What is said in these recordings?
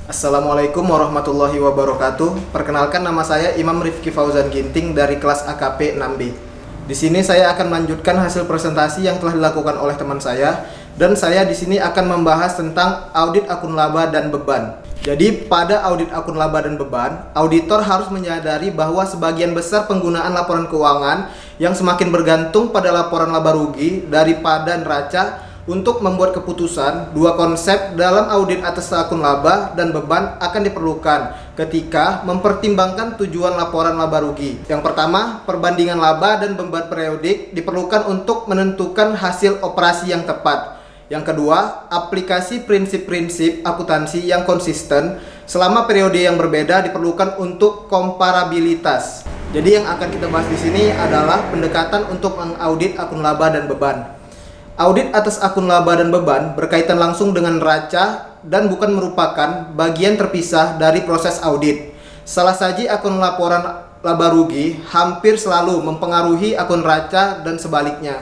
Assalamualaikum warahmatullahi wabarakatuh. Perkenalkan, nama saya Imam Rifki Fauzan Ginting dari kelas AKP 6B. Di sini saya akan melanjutkan hasil presentasi yang telah dilakukan oleh teman saya, dan saya di sini akan membahas tentang audit akun laba dan beban. Jadi pada audit akun laba dan beban, auditor harus menyadari bahwa sebagian besar penggunaan laporan keuangan yang semakin bergantung pada laporan laba rugi daripada neraca. Untuk membuat keputusan, dua konsep dalam audit atas akun laba dan beban akan diperlukan ketika mempertimbangkan tujuan laporan laba rugi. Yang pertama, perbandingan laba dan beban periodik diperlukan untuk menentukan hasil operasi yang tepat. Yang kedua, aplikasi prinsip-prinsip akuntansi yang konsisten selama periode yang berbeda diperlukan untuk komparabilitas. Jadi yang akan kita bahas di sini adalah pendekatan untuk mengaudit akun laba dan beban. Audit atas akun laba dan beban berkaitan langsung dengan neraca dan bukan merupakan bagian terpisah dari proses audit. Salah saji akun laporan laba rugi hampir selalu mempengaruhi akun neraca dan sebaliknya.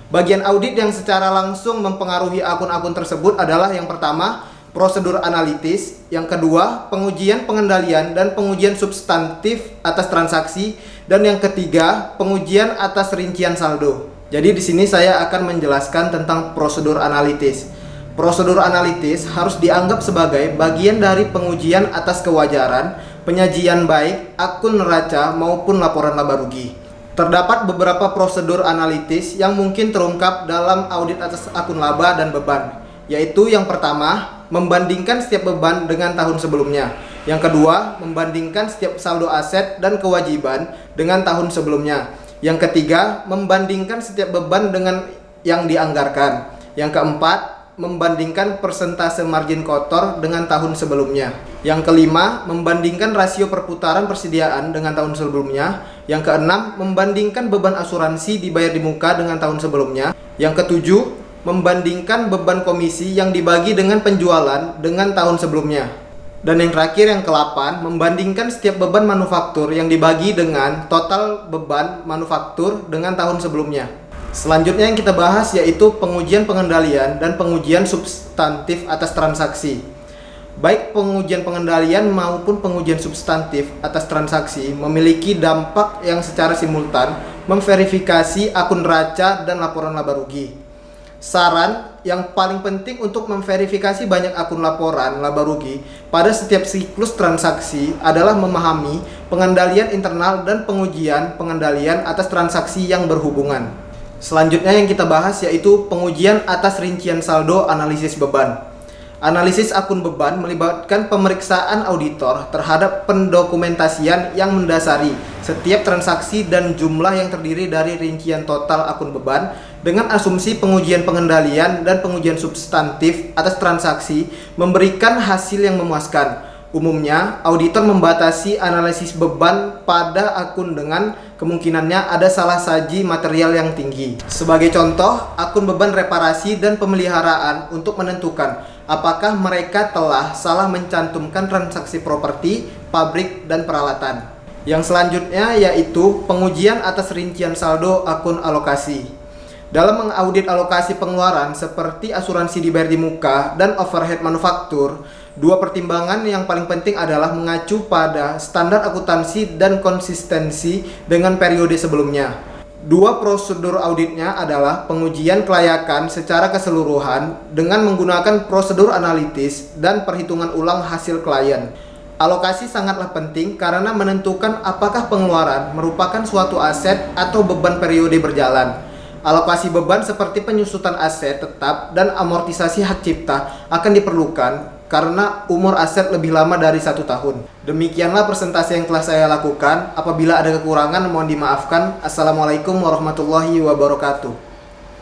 Bagian audit yang secara langsung mempengaruhi akun-akun tersebut adalah yang pertama, prosedur analitis, yang kedua, pengujian pengendalian dan pengujian substantif atas transaksi, dan yang ketiga, pengujian atas rincian saldo. Jadi di sini saya akan menjelaskan tentang prosedur analitis. Prosedur analitis harus dianggap sebagai bagian dari pengujian atas kewajaran, penyajian baik akun neraca maupun laporan laba rugi. Terdapat beberapa prosedur analitis yang mungkin terungkap dalam audit atas akun laba dan beban, yaitu yang pertama, membandingkan setiap beban dengan tahun sebelumnya. Yang kedua, membandingkan setiap saldo aset dan kewajiban dengan tahun sebelumnya. Yang ketiga, membandingkan setiap beban dengan yang dianggarkan. Yang keempat, membandingkan persentase margin kotor dengan tahun sebelumnya. Yang kelima, membandingkan rasio perputaran persediaan dengan tahun sebelumnya. Yang keenam, membandingkan beban asuransi dibayar di muka dengan tahun sebelumnya. Yang ketujuh, membandingkan beban komisi yang dibagi dengan penjualan dengan tahun sebelumnya. Dan yang terakhir, yang ke-8, membandingkan setiap beban manufaktur yang dibagi dengan total beban manufaktur dengan tahun sebelumnya. Selanjutnya yang kita bahas yaitu pengujian pengendalian dan pengujian substantif atas transaksi. Baik pengujian pengendalian maupun pengujian substantif atas transaksi memiliki dampak yang secara simultan memverifikasi akun neraca dan laporan laba rugi. Saran yang paling penting untuk memverifikasi banyak akun laporan laba rugi pada setiap siklus transaksi adalah memahami pengendalian internal dan pengujian pengendalian atas transaksi yang berhubungan. Selanjutnya yang kita bahas yaitu pengujian atas rincian saldo analisis beban. Analisis akun beban melibatkan pemeriksaan auditor terhadap pendokumentasian yang mendasari setiap transaksi dan jumlah yang terdiri dari rincian total akun beban dengan asumsi pengujian pengendalian dan pengujian substantif atas transaksi memberikan hasil yang memuaskan. Umumnya, auditor membatasi analisis beban pada akun dengan kemungkinannya ada salah saji material yang tinggi. Sebagai contoh, akun beban reparasi dan pemeliharaan untuk menentukan apakah mereka telah salah mencantumkan transaksi properti, pabrik, dan peralatan. Yang selanjutnya yaitu pengujian atas rincian saldo akun alokasi. Dalam mengaudit alokasi pengeluaran seperti asuransi dibayar di muka dan overhead manufaktur, dua pertimbangan yang paling penting adalah mengacu pada standar akuntansi dan konsistensi dengan periode sebelumnya. Dua prosedur auditnya adalah pengujian kelayakan secara keseluruhan dengan menggunakan prosedur analitis dan perhitungan ulang hasil klien. Alokasi sangatlah penting karena menentukan apakah pengeluaran merupakan suatu aset atau beban periode berjalan. Alokasi beban seperti penyusutan aset tetap dan amortisasi hak cipta akan diperlukan karena umur aset lebih lama dari 1 tahun. Demikianlah presentasi yang telah saya lakukan. Apabila ada kekurangan mohon dimaafkan. Assalamualaikum warahmatullahi wabarakatuh.